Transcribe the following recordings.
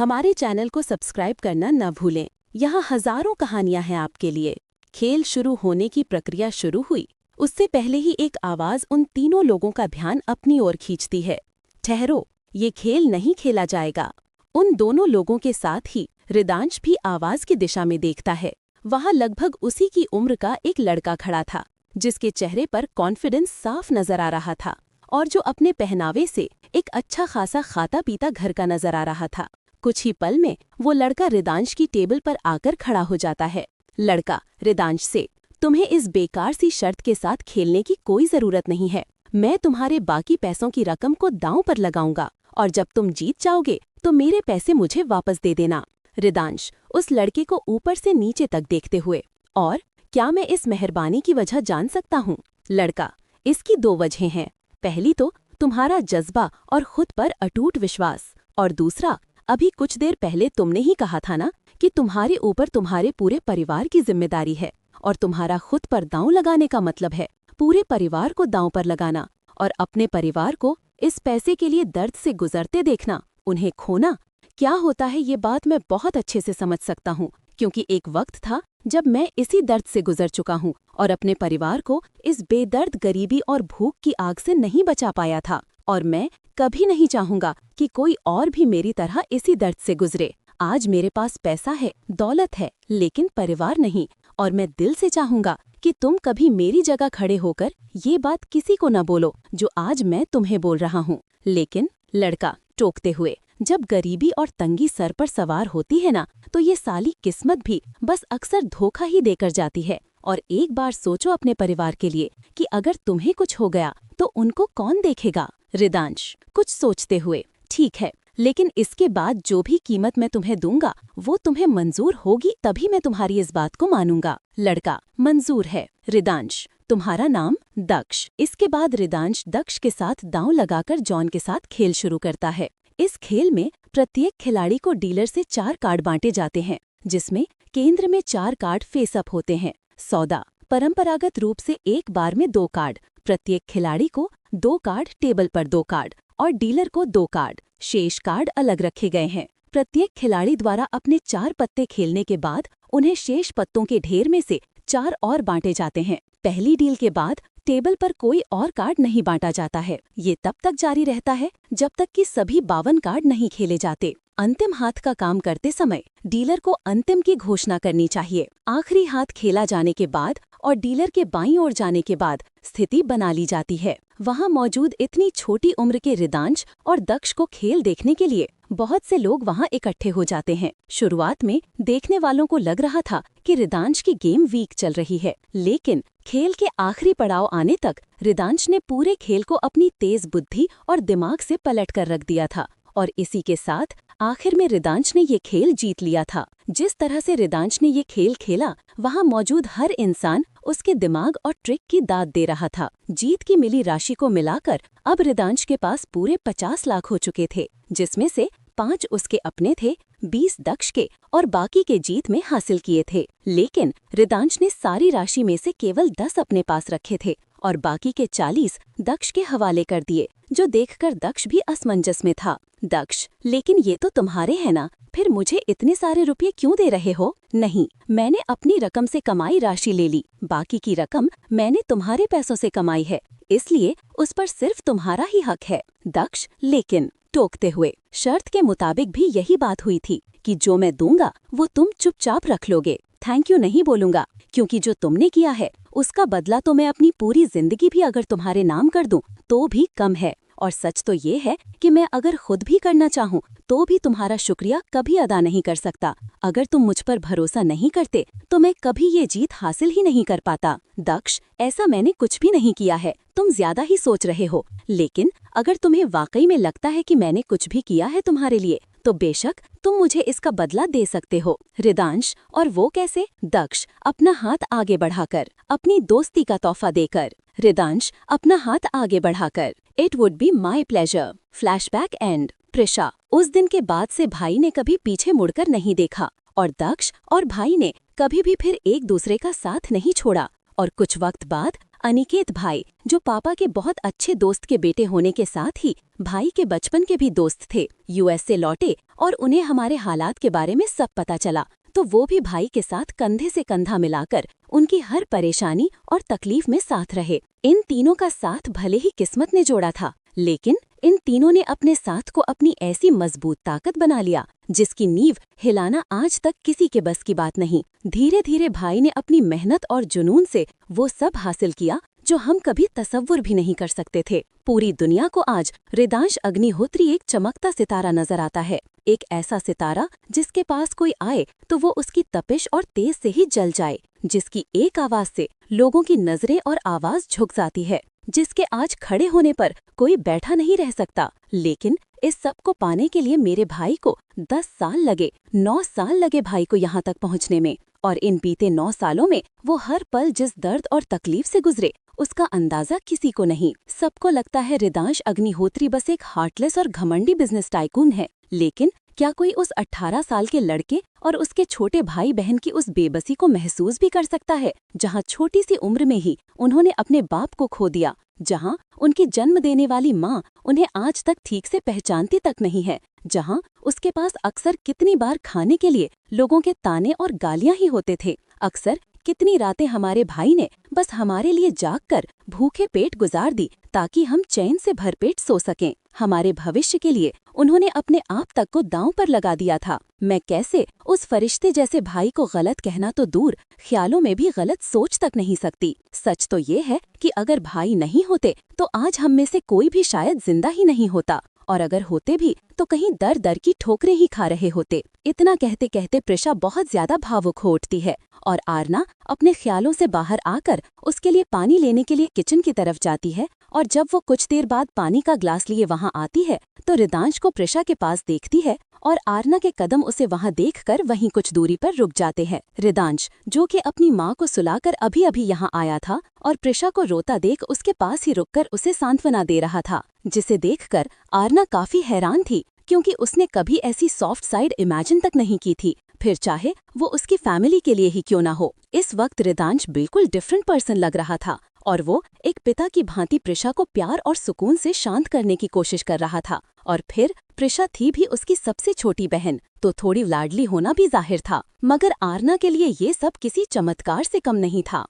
हमारे चैनल को सब्सक्राइब करना न भूलें। यहाँ हजारों कहानियां हैं आपके लिए। खेल शुरू होने की प्रक्रिया शुरू हुई, उससे पहले ही एक आवाज उन तीनों लोगों का ध्यान अपनी ओर खींचती है। ठहरो, ये खेल नहीं खेला जाएगा। उन दोनों लोगों के साथ ही रिदांश भी आवाज की दिशा में देखता है। वहां लगभग उसी की उम्र का एक लड़का खड़ा था, जिसके चेहरे पर कॉन्फिडेंस साफ नजर आ रहा था और जो अपने पहनावे से एक अच्छा खासा खाता पीता घर का नजर आ रहा था। कुछ ही पल में वो लड़का रिदांश की टेबल पर आकर खड़ा हो जाता है। लड़का रिदांश से, तुम्हें इस बेकार सी शर्त के साथ खेलने की कोई जरूरत नहीं है। मैं तुम्हारे बाकी पैसों की रकम को दांव पर लगाऊंगा और जब तुम जीत जाओगे तो मेरे पैसे मुझे वापस दे देना। रिदांश उस लड़के को ऊपर से नीचे तक देखते हुए, और क्या मैं इस मेहरबानी की वजह जान सकता हूँ? लड़का, इसकी दो वजहें हैं। पहली तो तुम्हारा जज्बा और खुद पर अटूट विश्वास, और दूसरा, अभी कुछ देर पहले तुमने ही कहा था ना कि तुम्हारे ऊपर तुम्हारे पूरे परिवार की जिम्मेदारी है, और तुम्हारा खुद पर दांव लगाने का मतलब है पूरे परिवार को दांव पर लगाना और अपने परिवार को इस पैसे के लिए दर्द से गुजरते देखना, उन्हें खोना। क्या होता है ये बात मैं बहुत अच्छे से समझ सकता हूँ, क्योंकि एक वक्त था जब मैं इसी दर्द से गुजर चुका हूँ और अपने परिवार को इस बेदर्द गरीबी और भूख की आग से नहीं बचा पाया था, और मैं कभी नहीं चाहूंगा कि कोई और भी मेरी तरह इसी दर्द से गुजरे। आज मेरे पास पैसा है, दौलत है, लेकिन परिवार नहीं, और मैं दिल से चाहूंगा कि तुम कभी मेरी जगह खड़े होकर ये बात किसी को न बोलो जो आज मैं तुम्हें बोल रहा हूँ। लेकिन लड़का टोकते हुए, जब गरीबी और तंगी सर पर सवार होती है ना, तो ये साली किस्मत भी बस अक्सर धोखा ही देकर जाती है। और एक बार सोचो अपने परिवार के लिए कि अगर तुम्हें कुछ हो गया तो उनको कौन देखेगा? रिदांश कुछ सोचते हुए, ठीक है, लेकिन इसके बाद जो भी कीमत मैं तुम्हें दूंगा वो तुम्हें मंजूर होगी, तभी मैं तुम्हारी इस बात को मानूंगा। लड़का, मंजूर है। रिदांश, तुम्हारा नाम? दक्ष। इसके बाद रिदांश दक्ष के साथ दांव लगाकर जॉन के साथ खेल शुरू करता है। इस खेल में प्रत्येक खिलाड़ी को डीलर से 4 कार्ड बांटे जाते हैं, जिसमें केंद्र में 4 कार्ड फेस अप होते हैं। सौदा, परंपरागत रूप से एक बार में 2 कार्ड, प्रत्येक खिलाड़ी को 2 कार्ड, टेबल पर 2 कार्ड और डीलर को 2 कार्ड। शेष कार्ड अलग रखे गए हैं। प्रत्येक खिलाड़ी द्वारा अपने 4 पत्ते खेलने के बाद उन्हें शेष पत्तों के ढेर में से 4 और बांटे जाते हैं। पहली डील के बाद टेबल पर कोई और कार्ड नहीं बांटा जाता है। ये तब तक जारी रहता है जब तक कि सभी 52 कार्ड नहीं खेले जाते। अंतिम हाथ का काम करते समय डीलर को अंतिम की घोषणा करनी चाहिए। आखिरी हाथ खेला जाने के बाद और डीलर के बाईं ओर जाने के बाद स्थिति बना ली जाती है। वहां मौजूद इतनी छोटी उम्र के रिदांश और दक्ष को खेल देखने के लिए बहुत से लोग वहां इकट्ठे हो जाते हैं। शुरुआत में देखने वालों को लग रहा था कि रिदांश की गेम वीक चल रही है, लेकिन खेल के आखिरी पड़ाव आने तक रिदांश ने पूरे खेल को अपनी तेज बुद्धि और दिमाग से पलट कर रख दिया था, और इसी के साथ आखिर में रिदांश ने ये खेल जीत लिया था। जिस तरह से रिदांश ने ये खेल खेला, वहां मौजूद हर इंसान उसके दिमाग और ट्रिक की दाद दे रहा था। जीत की मिली राशि को मिलाकर अब रिदांश के पास पूरे 50 लाख हो चुके थे, जिसमें से 5 उसके अपने थे, 20 दक्ष के और बाकी के जीत में हासिल किए थे। लेकिन रिदांश ने सारी राशि में से केवल 10 अपने पास रखे थे और बाकी के 40 दक्ष के हवाले कर दिए, जो देखकर दक्ष भी असमंजस में था। दक्ष, लेकिन ये तो तुम्हारे हैं ना, फिर मुझे इतने सारे रुपये क्यों दे रहे हो? नहीं, मैंने अपनी रकम से कमाई राशि ले ली, बाकी की रकम मैंने तुम्हारे पैसों से कमाई है, इसलिए उस पर सिर्फ तुम्हारा ही हक है। दक्ष, लेकिन टोकते हुए, शर्त के मुताबिक भी यही बात हुई थी कि जो मैं दूंगा वो तुम चुपचाप रख लोगे। थैंक यू नहीं बोलूंगा, क्योंकि जो तुमने किया है उसका बदला तो मैं अपनी पूरी जिंदगी भी अगर तुम्हारे नाम कर दूं तो भी कम है। और सच तो ये है कि मैं अगर खुद भी करना चाहूँ तो भी तुम्हारा शुक्रिया कभी अदा नहीं कर सकता। अगर तुम मुझ पर भरोसा नहीं करते तो मैं कभी ये जीत हासिल ही नहीं कर पाता। दक्ष, ऐसा मैंने कुछ भी नहीं किया है, तुम ज्यादा ही सोच रहे हो। लेकिन अगर तुम्हें वाकई में लगता है कि मैंने कुछ भी किया है तुम्हारे लिए, तो बेशक तुम मुझे इसका बदला दे सकते हो। रिदांश, और वो कैसे? दक्ष अपना हाथ आगे बढ़ाकर, अपनी दोस्ती का तोहफा देकर। रिदांश अपना हाथ आगे बढ़ाकर, it would be my pleasure. Flashback and. Prisha, उस दिन के बाद से भाई ने कभी पीछे मुड़कर नहीं देखा और दक्ष और भाई ने कभी भी फिर एक दूसरे का साथ नहीं छोड़ा। और कुछ वक्त बाद अनिकेत भाई, जो पापा के बहुत अच्छे दोस्त के बेटे होने के साथ ही भाई के बचपन के भी दोस्त थे, यूएस से लौटे और उन्हें हमारे हालात के बारे में सब पता चला, तो वो भी भाई के साथ कंधे से कंधा मिलाकर उनकी हर परेशानी और तकलीफ में साथ रहे। इन तीनों का साथ भले ही किस्मत ने जोड़ा था, लेकिन इन तीनों ने अपने साथ को अपनी ऐसी मजबूत ताकत बना लिया जिसकी नींव हिलाना आज तक किसी के बस की बात नहीं। धीरे धीरे भाई ने अपनी मेहनत और जुनून से वो सब हासिल किया जो हम कभी तसव्वुर भी नहीं कर सकते थे। पूरी दुनिया को आज रिदांश अग्निहोत्री एक चमकता सितारा नजर आता है, एक ऐसा सितारा जिसके पास कोई आए तो वो उसकी तपिश और तेज से ही जल जाए, जिसकी एक आवाज से लोगों की नजरें और आवाज झुक जाती है, जिसके आज खड़े होने पर कोई बैठा नहीं रह सकता। लेकिन इस सब को पाने के लिए मेरे भाई को 10 साल लगे, 9 साल लगे भाई को यहाँ तक पहुँचने में। और इन बीते 9 सालों में वो हर पल जिस दर्द और तकलीफ से गुजरे उसका अंदाजा किसी को नहीं। सबको लगता है रिदांश अग्निहोत्री बस एक हार्टलेस और घमंडी बिजनेस टाइकून है, लेकिन क्या कोई उस 18 साल के लड़के और उसके छोटे भाई बहन की उस बेबसी को महसूस भी कर सकता है, जहां छोटी सी उम्र में ही उन्होंने अपने बाप को खो दिया, जहां उनकी जन्म देने वाली माँ उन्हें आज तक ठीक से पहचानती तक नहीं है, जहां उसके पास अक्सर कितनी बार खाने के लिए लोगों के ताने और गालियां ही होते थे। अक्सर कितनी रातें हमारे भाई ने बस हमारे लिए जागकर भूखे पेट गुजार दी ताकि हम चैन से भरपेट सो सकें। हमारे भविष्य के लिए उन्होंने अपने आप तक को दांव पर लगा दिया था। मैं कैसे उस फरिश्ते जैसे भाई को गलत कहना तो दूर, ख्यालों में भी गलत सोच तक नहीं सकती। सच तो ये है कि अगर भाई नहीं होते तो आज हम में से कोई भी शायद जिंदा ही नहीं होता, और अगर होते भी तो कहीं दर दर की ठोकरें ही खा रहे होते। इतना कहते कहते प्रिशा बहुत ज्यादा भावुक हो उठती है और आरना अपने ख्यालों से बाहर आकर उसके लिए पानी लेने के लिए किचन की तरफ जाती है, और जब वो कुछ देर बाद पानी का ग्लास लिए वहां आती है तो रिदांश को प्रिशा के पास देखती है और आरना के कदम उसे वहां देखकर वहीं कुछ दूरी पर रुक जाते हैं। रिदांश, जो कि अपनी माँ को सुलाकर अभी अभी यहाँ आया था और प्रिशा को रोता देख उसके पास ही रुककर उसे सांत्वना दे रहा था, जिसे देखकर आरना काफी हैरान थी, क्योंकि उसने कभी ऐसी सॉफ्ट साइड इमेजिन तक नहीं की थी, फिर चाहे वो उसकी फैमिली के लिए ही क्यों ना हो। इस वक्त रिदांश बिल्कुल डिफरेंट पर्सन लग रहा था और वो एक पिता की भांति प्रिशा को प्यार और सुकून से शांत करने की कोशिश कर रहा था। और फिर प्रिशा थी भी उसकी सबसे छोटी बहन, तो थोड़ी लाडली होना भी जाहिर था, मगर आरना के लिए ये सब किसी चमत्कार से कम नहीं था।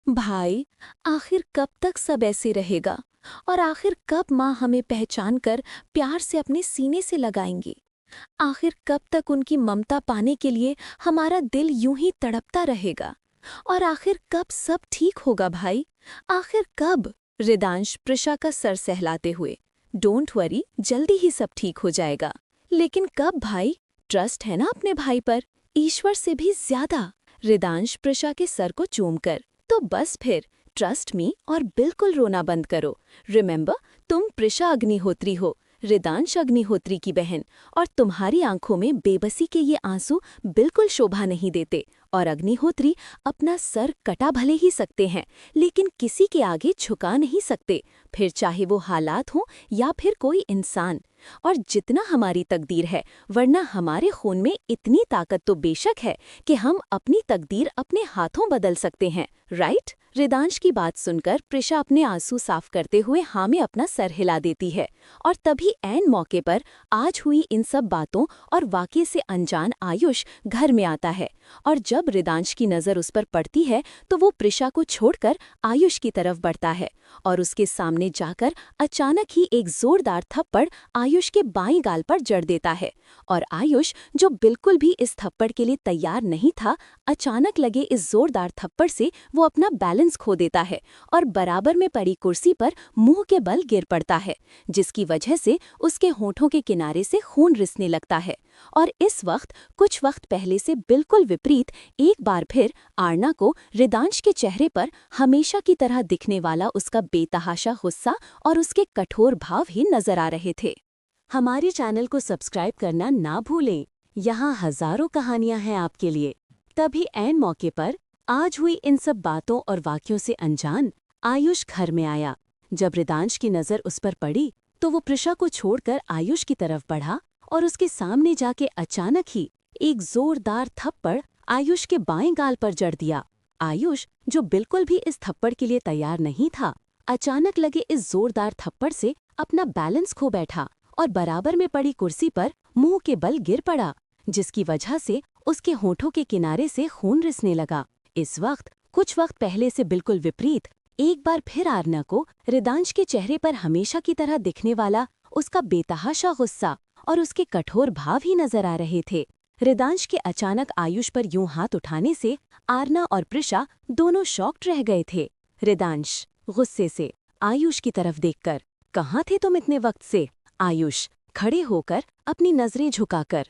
भाई, आखिर कब तक सब ऐसे रहेगा, और आखिर कब माँ हमें पहचान कर प्यार से अपने सीने से लगाएंगी? आखिर कब तक उनकी ममता पाने के लिए हमारा दिल यूं ही तड़पता रहेगा? और आखिर कब सब ठीक होगा भाई? आखिर कब? रिदांश प्रिशा का सर सहलाते हुए, डोंट वरी, जल्दी ही सब ठीक हो जाएगा। लेकिन कब भाई? ट्रस्ट है ना अपने भाई पर, ईश्वर से भी ज्यादा। रिदांश प्रिशा के सर को चूमकर, तो बस फिर ट्रस्ट मी और बिल्कुल रोना बंद करो। रिमेंबर, तुम प्रिशा अग्निहोत्री हो, रिदांश अग्निहोत्री की बहन, और तुम्हारी आंखों में बेबसी के ये आंसू बिल्कुल शोभा नहीं देते। और अग्निहोत्री अपना सर कटा भले ही सकते हैं, लेकिन किसी के आगे झुका नहीं सकते, फिर चाहे वो हालात हों या फिर कोई इंसान। और जितना हमारी तकदीर है, वरना हमारे खून में इतनी ताकत तो बेशक है कि हम अपनी तकदीर अपने हाथों बदल सकते हैं, राइट? रिदांश की बात सुनकर प्रिशा अपने आंसू साफ करते हुए हाँ में अपना सर हिला देती है। और तभी ऐन मौके पर आज हुई इन सब बातों और वाक़े से अनजान आयुष घर में आता है, और जब रिदांश की नज़र उस पर पड़ती है तो वो प्रिशा को छोड़कर आयुष की तरफ बढ़ता है और उसके सामने जाकर अचानक ही एक जोरदार थप्पड़ आयुष के बाईं गाल पर जड़ देता है। और आयुष, जो बिल्कुल भी इस थप्पड़ के लिए तैयार नहीं था, अचानक लगे इस जोरदार थप्पड़ से वो अपना बैलेंस खो देता है और बराबर में पड़ी कुर्सी पर मुंह के बल गिर पड़ता है, जिसकी वजह से उसके होठों के किनारे से खून रिसने लगता है। और इस वक्त कुछ वक्त पहले से बिल्कुल विपरीत एक बार फिर आरना को रिदांश के चेहरे पर हमेशा की तरह दिखने वाला उसका बेतहाशा गुस्सा और उसके कठोर भाव ही नजर आ रहे थे। हमारे चैनल को सब्सक्राइब करना ना भूलें, यहाँ हजारों कहानियां हैं आपके लिए। तभी ऐन मौके पर आज हुई इन सब बातों और वाक्यों से अनजान आयुष घर में आया। जब रिदांश की नज़र उस पर पड़ी तो वो प्रिशा को छोड़कर आयुष की तरफ बढ़ा और उसके सामने जाके अचानक ही एक जोरदार थप्पड़ आयुष के बाएं गाल पर जड़ दिया। आयुष, जो बिल्कुल भी इस थप्पड़ के लिए तैयार नहीं था, अचानक लगे इस जोरदार थप्पड़ से अपना बैलेंस खो बैठा और बराबर में पड़ी कुर्सी पर मुंह के बल गिर पड़ा, जिसकी वजह से उसके होठों के किनारे से खून रिसने लगा। इस वक्त कुछ वक्त पहले से बिल्कुल विपरीत एक बार फिर आरना को रिदांश के चेहरे पर हमेशा की तरह दिखने वाला उसका बेतहाशा गुस्सा और उसके कठोर भाव ही नजर आ रहे थे। रिदांश के अचानक आयुष पर यूं हाथ उठाने से आरना और प्रिशा दोनों शॉक्ड रह गए थे। रिदांश गुस्से से आयुष की तरफ देखकर, कहाँ थे तुम इतने वक्त से? आयुष खड़े होकर अपनी नजरें झुकाकर,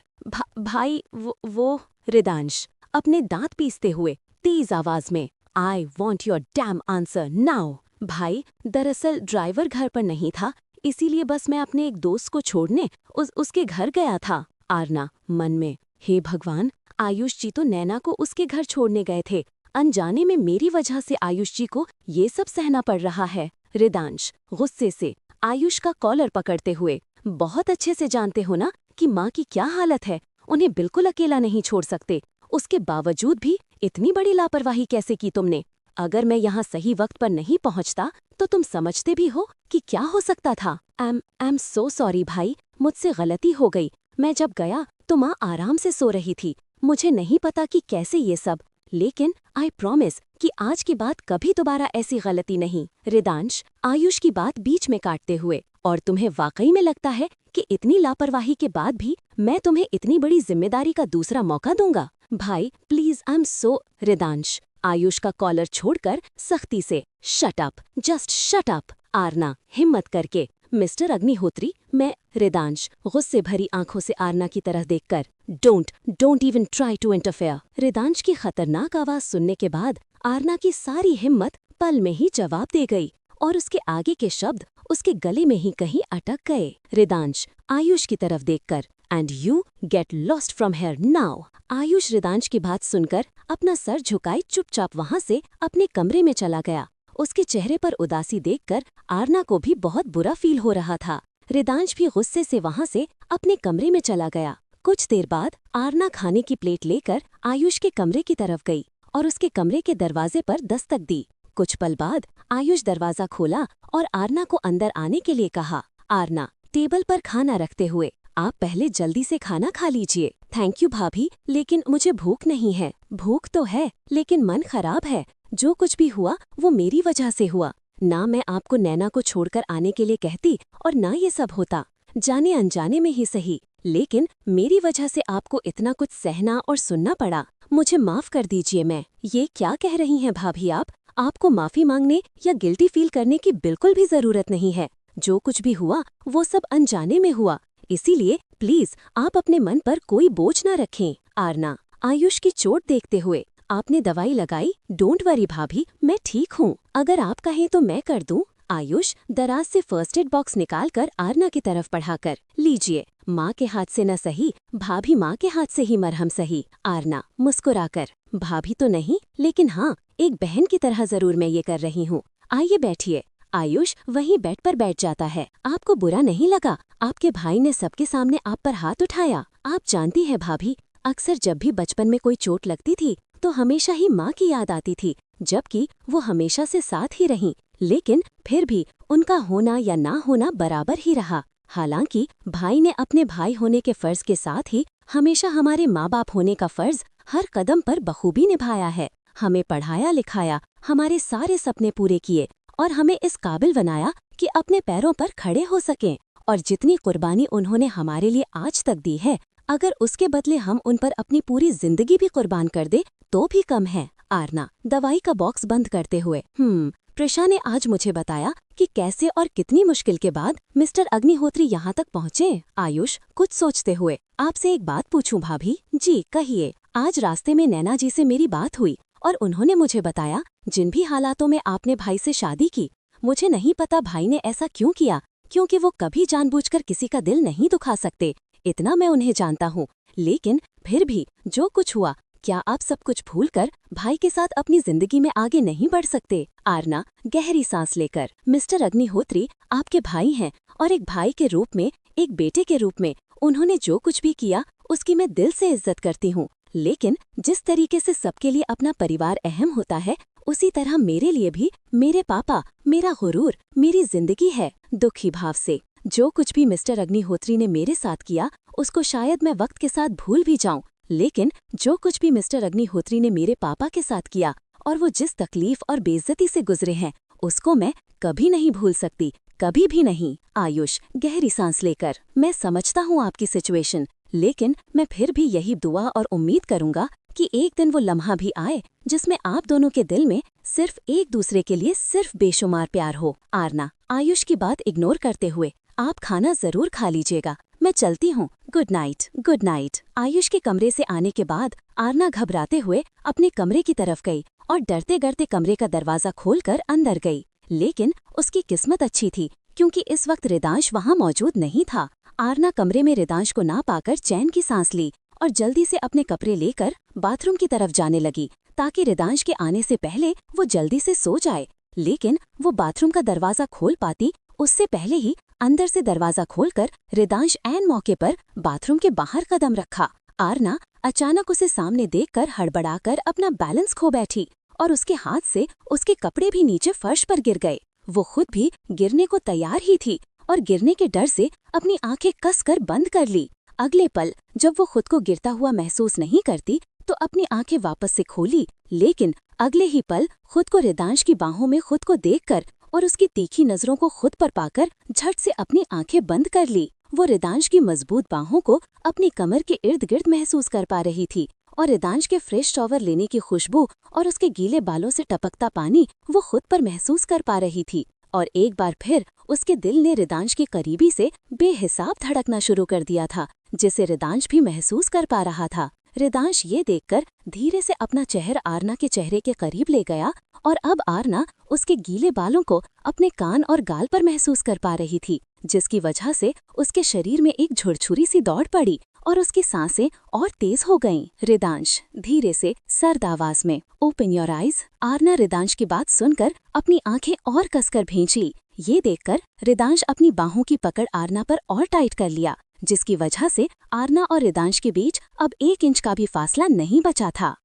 भाई वो। रिदांश अपने दांत पीसते हुए तेज आवाज में, I want your dam answer now. भाई, दरअसल ड्राइवर घर पर नहीं था, इसीलिए बस मैं अपने एक दोस्त को छोड़ने उसके घर गया था। आरना मन में, हे भगवान, आयुष जी तो नैना को उसके घर छोड़ने गए थे, अनजाने में मेरी वजह से आयुष जी को ये सब सहना पड़ रहा है। रिदांश गुस्से से आयुष का कॉलर पकड़ते हुए, बहुत अच्छे से जानते हो ना कि माँ की क्या हालत है, उन्हें बिल्कुल अकेला नहीं छोड़ सकते। उसके बावजूद भी इतनी बड़ी लापरवाही कैसे की तुमने? अगर मैं यहाँ सही वक्त पर नहीं पहुँचता तो तुम समझते भी हो कि क्या हो सकता था। आई एम सो सॉरी भाई, मुझसे गलती हो गई। मैं जब गया तो माँ आराम से सो रही थी, मुझे नहीं पता कि कैसे ये सब, लेकिन आई प्रॉमिस कि आज के बाद कभी दोबारा ऐसी गलती नहीं। रिदांश आयुष की बात बीच में काटते हुए, और तुम्हें वाकई में लगता है कि इतनी लापरवाही के बाद भी मैं तुम्हें इतनी बड़ी जिम्मेदारी का दूसरा मौका दूंगा? भाई please, I am so. Ridansh Ayush का कॉलर छोड़कर सख्ती से, shut up, just shut up. Aarna हिम्मत करके, मिस्टर अग्निहोत्री, मैं। रिदांश गुस्से भरी आंखों से आरना की तरफ देखकर, don't even try to interfere. Ridansh की खतरनाक आवाज सुनने के बाद आरना की सारी हिम्मत पल में ही जवाब दे गई और उसके आगे के शब्द उसके गले में ही कहीं अटक गए। रिदांश आयुष की तरफ देखकर, and you get lost from here now. Ayush Ridansh की बात सुनकर अपना सर झुकाए चुपचाप वहां से अपने कमरे में चला गया। उसके चेहरे पर उदासी देखकर आरना को भी बहुत बुरा फील हो रहा था। रिदांश भी गुस्से से वहां से अपने कमरे में चला गया। कुछ देर बाद आरना खाने की प्लेट लेकर आयुष के कमरे की तरफ गई और उसके कमरे के दरवाजे पर दस्तक दी। कुछ पल बाद आयुष दरवाजा खोला और आरना को अंदर आने के लिए कहा। आरना टेबल पर खाना रखते हुए, आप पहले जल्दी से खाना खा लीजिए। थैंक यू भाभी, लेकिन मुझे भूख नहीं है। भूख तो है, लेकिन मन खराब है। जो कुछ भी हुआ वो मेरी वजह से हुआ। ना मैं आपको नैना को छोड़कर आने के लिए कहती और ना ये सब होता, जाने अनजाने में ही सही, लेकिन मेरी वजह से आपको इतना कुछ सहना और सुनना पड़ा। मुझे माफ कर दीजिए। मैं ये क्या कह रही हैं भाभी आप? आपको माफी मांगने या गिल्टी फील करने की बिल्कुल भी जरूरत नहीं है। जो कुछ भी हुआ वो सब अनजाने में हुआ, इसीलिए प्लीज आप अपने मन पर कोई बोझ न रखें। आरना आयुष की चोट देखते हुए, आपने दवाई लगाई? डोंट वरी भाभी, मैं ठीक हूँ। अगर आप कहें तो मैं कर दूं। आयुष दराज से फर्स्ट एड बॉक्स निकालकर आरना की तरफ बढ़ाकर, लीजिए, माँ के हाथ से न सही, भाभी माँ के हाथ से ही मरहम सही। आरना मुस्कुराकर, भाभी तो नहीं, लेकिन हाँ, एक बहन की तरह जरूर मैं ये कर रही हूँ। आइए बैठिए। आयुष वहीं बेड पर बैठ जाता है। आपको बुरा नहीं लगा? आपके भाई ने सबके सामने आप पर हाथ उठाया। आप जानती हैं भाभी, अक्सर जब भी बचपन में कोई चोट लगती थी तो हमेशा ही माँ की याद आती थी, जबकि वो हमेशा से साथ ही रहीं, लेकिन फिर भी उनका होना या ना होना बराबर ही रहा। हालांकि भाई ने अपने भाई होने के फर्ज के साथ ही हमेशा हमारे माँ बाप होने का फर्ज हर कदम पर बखूबी निभाया है। हमें पढ़ाया लिखाया, हमारे सारे सपने पूरे किए और हमें इस काबिल बनाया कि अपने पैरों पर खड़े हो सकें। और जितनी कुर्बानी उन्होंने हमारे लिए आज तक दी है, अगर उसके बदले हम उन पर अपनी पूरी जिंदगी भी कुर्बान कर दे तो भी कम है। आरना दवाई का बॉक्स बंद करते हुए, प्रिशा ने आज मुझे बताया कि कैसे और कितनी मुश्किल के बाद मिस्टर अग्निहोत्री यहाँ तक पहुँचे। आयुष कुछ सोचते हुए, आपसे एक बात पूछूं भाभी? जी कहिए। आज रास्ते में नैना जी से मेरी बात हुई और उन्होंने मुझे बताया जिन भी हालातों में आपने भाई से शादी की, मुझे नहीं पता भाई ने ऐसा क्यों किया, क्योंकि वो कभी जानबूझकर किसी का दिल नहीं दुखा सकते, इतना मैं उन्हें जानता हूँ। लेकिन फिर भी जो कुछ हुआ, क्या आप सब कुछ भूलकर भाई के साथ अपनी जिंदगी में आगे नहीं बढ़ सकते? आरना गहरी सांस लेकर, मिस्टर अग्निहोत्री आपके भाई हैं और एक भाई के रूप में, एक बेटे के रूप में उन्होंने जो कुछ भी किया उसकी मैं दिल से इज्जत करती हूँ, लेकिन जिस तरीके से सबके लिए अपना परिवार अहम होता है, उसी तरह मेरे लिए भी मेरे पापा, मेरा गुरूर, मेरी जिंदगी है। दुखी भाव से, जो कुछ भी मिस्टर अग्निहोत्री ने मेरे साथ किया उसको शायद मैं वक्त के साथ भूल भी जाऊं, लेकिन जो कुछ भी मिस्टर अग्निहोत्री ने मेरे पापा के साथ किया और वो जिस तकलीफ और बेइज्जती से गुजरे हैं, उसको मैं कभी नहीं भूल सकती, कभी भी नहीं। आयुष गहरी सांस लेकर, मैं समझता हूँ आपकी सिचुएशन, लेकिन मैं फिर भी यही दुआ और उम्मीद करूंगा कि एक दिन वो लम्हा भी आए जिसमें आप दोनों के दिल में सिर्फ एक दूसरे के लिए सिर्फ बेशुमार प्यार हो। आरना आयुष की बात इग्नोर करते हुए, आप खाना जरूर खा लीजिएगा, मैं चलती हूँ, good night. Good night. Ayush के कमरे से आने के बाद आरना घबराते हुए अपने कमरे की तरफ गई और डरते डरते कमरे का दरवाजा खोलकर अंदर गई। लेकिन उसकी किस्मत अच्छी थी क्योंकि इस वक्त रिदांश वहाँ मौजूद नहीं था। आरना कमरे में रिदांश को ना पाकर चैन की सांस ली और जल्दी से अपने कपड़े लेकर बाथरूम की तरफ जाने लगी ताकि रिदांश के आने से पहले वो जल्दी से सो जाए। लेकिन वो बाथरूम का दरवाजा खोल पाती उससे पहले ही अंदर से दरवाजा खोलकर रिदांश ऐन मौके पर बाथरूम के बाहर कदम रखा। आरना अचानक उसे सामने देखकर हड़बड़ाकर अपना बैलेंस खो बैठी और उसके हाथ से उसके कपड़े भी नीचे फर्श पर गिर गए। वो खुद भी गिरने को तैयार ही थी और गिरने के डर से अपनी आंखें कसकर बंद कर ली। अगले पल जब वो खुद को गिरता हुआ महसूस नहीं करती तो अपनी आंखें वापस से खोली, लेकिन अगले ही पल खुद को रिदांश की बाहों में खुद को देखकर और उसकी तीखी नजरों को खुद पर पाकर झट से अपनी आंखें बंद कर ली। वो रिदांश की मजबूत बाहों को अपनी कमर के इर्द गिर्द महसूस कर पा रही थी और रिदांश के फ्रेश शॉवर लेने की खुशबू और उसके गीले बालों से टपकता पानी वो खुद पर महसूस कर पा रही थी। और एक बार फिर उसके दिल ने रिदांश की करीबी से बेहिसाब धड़कना शुरू कर दिया था, जिसे रिदांश भी महसूस कर पा रहा था। रिदांश ये देखकर धीरे से अपना चेहरा आरना के चेहरे के करीब ले गया और अब आरना उसके गीले बालों को अपने कान और गाल पर महसूस कर पा रही थी, जिसकी वजह से उसके शरीर में एक झुरझुरी सी दौड़ पड़ी और उसकी सांसें और तेज हो गईं। रिदांश धीरे से सर्द आवाज में, open your eyes. Aarna Ridansh की बात सुनकर अपनी आंखें और कसकर भींच ली। ये देखकर रिदांश अपनी बाहों की पकड़ आरना पर और टाइट कर लिया, जिसकी वजह से आरना और रिदांश के बीच अब 1 इंच का भी फासला नहीं बचा था।